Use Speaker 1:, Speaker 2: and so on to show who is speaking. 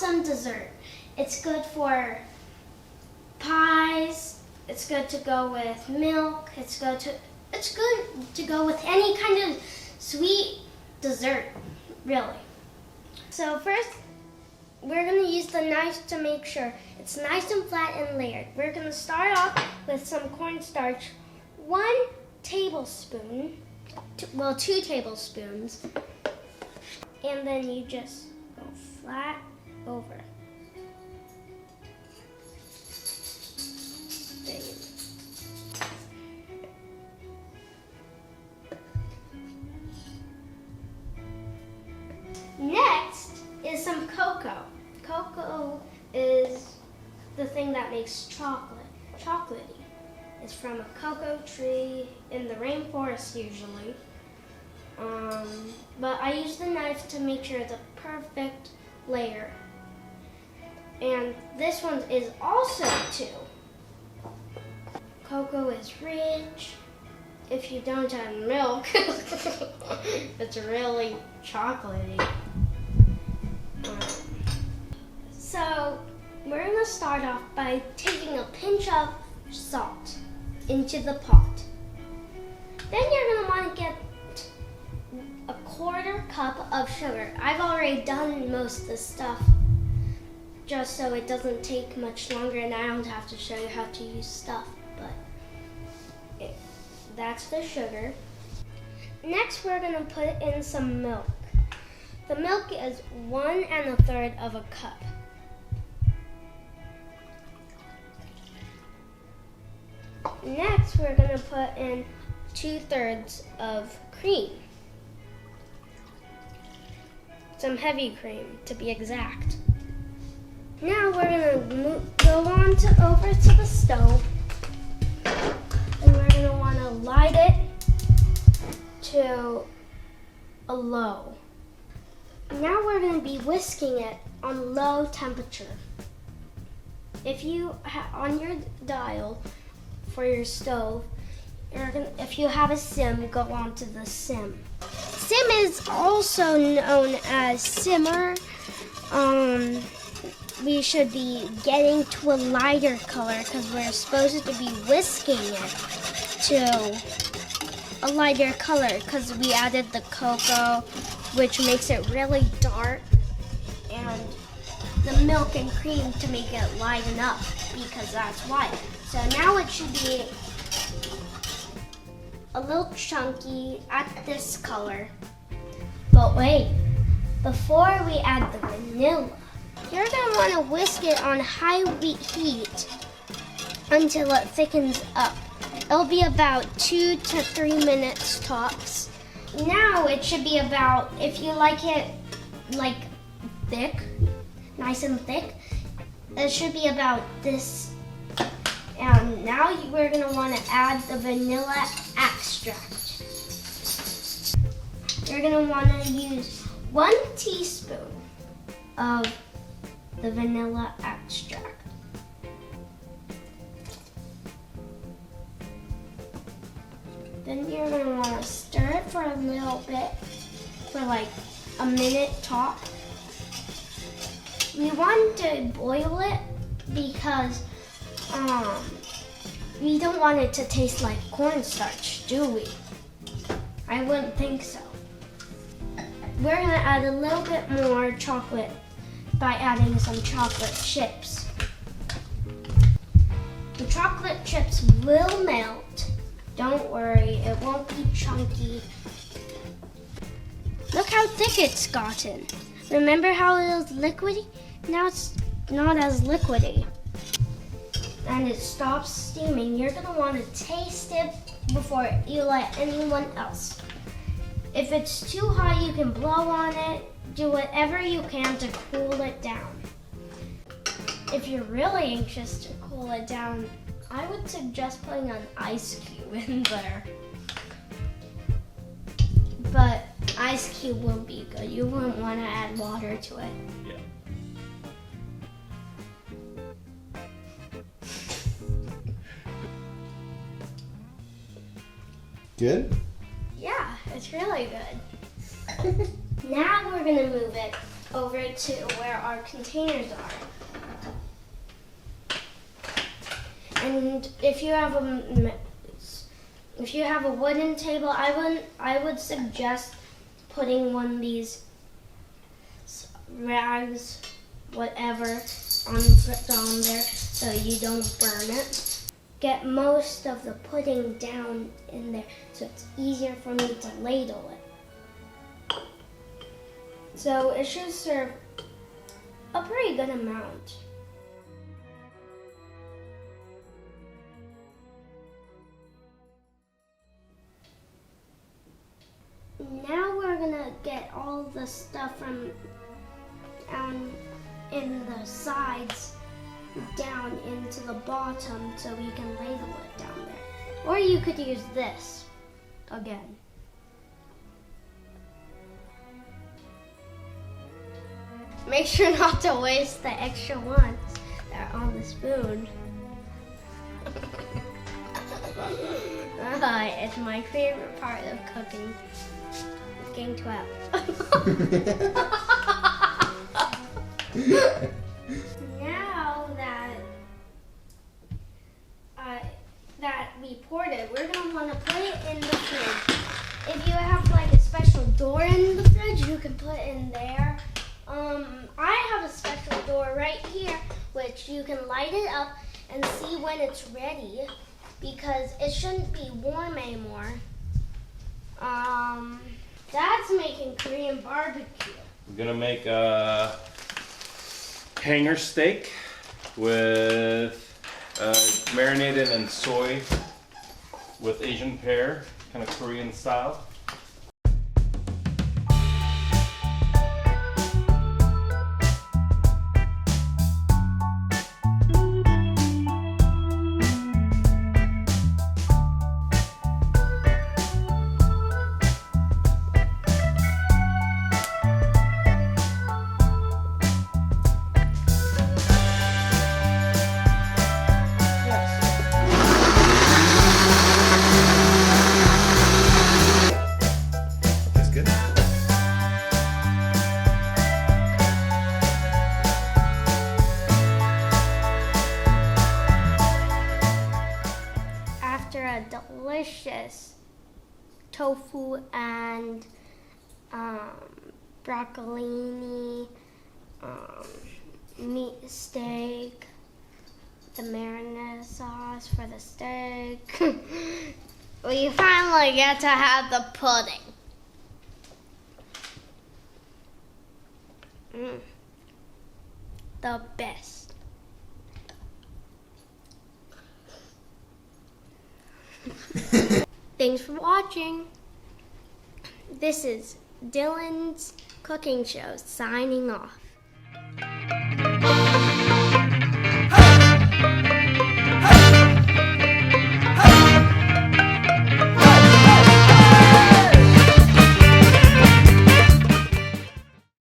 Speaker 1: awesome dessert. It's good for pies. It's good to go with milk. It's good to go with any kind of sweet dessert, really. So first, we're going to use the knife to make sure it's nice and flat and layered. We're going to start off with some cornstarch, 1 tablespoon, 2 tablespoons, and then you just go flat over. There you go. Next is some cocoa. Cocoa is the thing that makes chocolate chocolatey. It's from a cocoa tree in the rainforest usually. But I use the knife to make sure it's a perfect layer. And this one is also 2. Cocoa is rich. If you don't add milk, it's really chocolatey. So we're going to start off by taking a pinch of salt into the pot. Then you're going to want to get a 1/4 cup of sugar. I've already done most of this stuff just so it doesn't take much longer and I don't have to show you how to use stuff, but that's the sugar. Next we're going to put in some milk. The milk is 1 1/3 of a cup. Next, we're going to put in 2/3 of cream. Some heavy cream, to be exact. Now we're going to go over to the stove, and we're going to want to light it to a low. Now we're going to be whisking it on low temperature. If you on your dial for your stove, if you have a sim, go on to the sim. Sim is also known as simmer. We should be getting to a lighter color because we're supposed to be whisking it to a lighter color because we added the cocoa, which makes it really dark, and the milk and cream to make it lighten up because that's why. So now it should be a little chunky at this color. But wait, before we add the vanilla, you're going to want to whisk it on high heat until it thickens up. It'll be about 2 to 3 minutes tops. Now it should be about, if you like it like thick, nice and thick, it should be about this. And now we're going to want to add the vanilla extract. You're going to want to use 1 teaspoon of the vanilla extract. Then you're going to want to stir it for a little bit, for like a minute top. We want to boil it because we don't want it to taste like cornstarch, do we? I wouldn't think so. We're going to add a little bit more chocolate by adding some chocolate chips. The chocolate chips will melt. Don't worry, it won't be chunky. Look how thick it's gotten. Remember how it was liquidy? Now it's not as liquidy. And it stops steaming. You're going to want to taste it before you let anyone else. If it's too hot, you can blow on it. Do whatever you can to cool it down. If you're really anxious to cool it down, I would suggest putting an ice cube in there. But ice cube will be good. You wouldn't want to add water to it.
Speaker 2: Yeah. Good?
Speaker 1: Yeah, it's really good. Now we're going to move it over to where our containers are. And if you have a wooden table, I would suggest putting one of these rags, whatever, on there so you don't burn it. Get most of the pudding down in there so it's easier for me to ladle it. So it should serve a pretty good amount. Now we're gonna get all the stuff from down in the sides down into the bottom so we can ladle it down there. Or you could use this again. Make sure not to waste the extra ones that are on the spoon. It's my favorite part of cooking. Getting 12. Now that we poured it, we're gonna want to put it in the fridge. If you have like a special door in the fridge, you can put it in there. I have a special door right here, which you can light it up and see when it's ready, because it shouldn't be warm anymore. Dad's making Korean barbecue.
Speaker 2: We're gonna make a hanger steak with marinated in soy with Asian pear, kind of Korean style.
Speaker 1: A delicious tofu and broccolini meat steak, the marinara sauce for the steak. We finally get to have the pudding. The best. Thanks for watching. This is Dylan's Cooking Show signing off.